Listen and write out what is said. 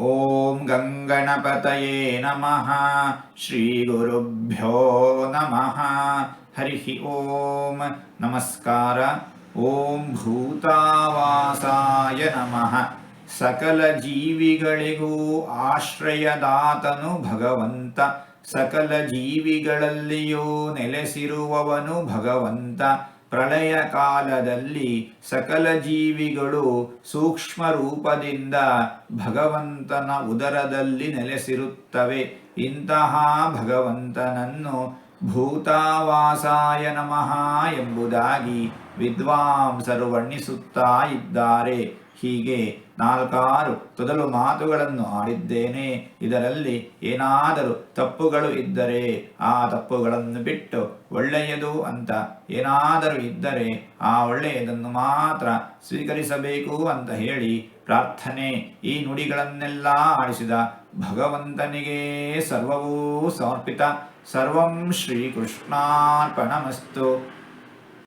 ಓಂ ಗಂಗಣಪತಯೇ ನಮಃ. ಶ್ರೀ ಗುರುಭ್ಯೋ ನಮಃ. ಹರಿ ಓಂ. ನಮಸ್ಕಾರ. ಓಂ ಭೂತಾವಾಸಾಯ ನಮಃ. ಸಕಲ ಜೀವಿಗಳಿಗೂ ಆಶ್ರಯದಾತನು ಭಗವಂತ. ಸಕಲ ಜೀವಿಗಳಲ್ಲಿಯೂ ನೆಲೆಸಿರುವವನು ಭಗವಂತ. ಪ್ರಳಯ ಕಾಲದಲ್ಲಿ ಸಕಲ ಜೀವಿಗಳು ಸೂಕ್ಷ್ಮ ರೂಪದಿಂದ ಭಗವಂತನ ಉದರದಲ್ಲಿ ನೆಲೆಸಿರುತ್ತವೆ. ಇಂತಹ ಭಗವಂತನನ್ನು ಭೂತಾವಾಸಾಯ ನಮಃ ಎಂಬುದಾಗಿ ವಿದ್ವಾಂಸರು ವರ್ಣಿಸುತ್ತಾ ಇದ್ದಾರೆ. ಹೀಗೆ 4 ತೊದಲು ಮಾತುಗಳನ್ನು ಆಡಿದ್ದೇನೆ. ಇದರಲ್ಲಿ ಏನಾದರೂ ತಪ್ಪುಗಳು ಇದ್ದರೆ ಆ ತಪ್ಪುಗಳನ್ನು ಬಿಟ್ಟು ಒಳ್ಳೆಯದು ಅಂತ ಏನಾದರೂ ಇದ್ದರೆ ಆ ಒಳ್ಳೆಯದನ್ನು ಮಾತ್ರ ಸ್ವೀಕರಿಸಬೇಕು ಅಂತ ಹೇಳಿ ಪ್ರಾರ್ಥನೆ. ಈ ನುಡಿಗಳನ್ನೆಲ್ಲ ಆಡಿಸಿದ ಭಗವಂತನಿಗೆ ಸರ್ವವೂ ಸಮರ್ಪಿತ. ಸರ್ವಂ ಶ್ರೀಕೃಷ್ಣಾರ್ಪಣಮಸ್ತು.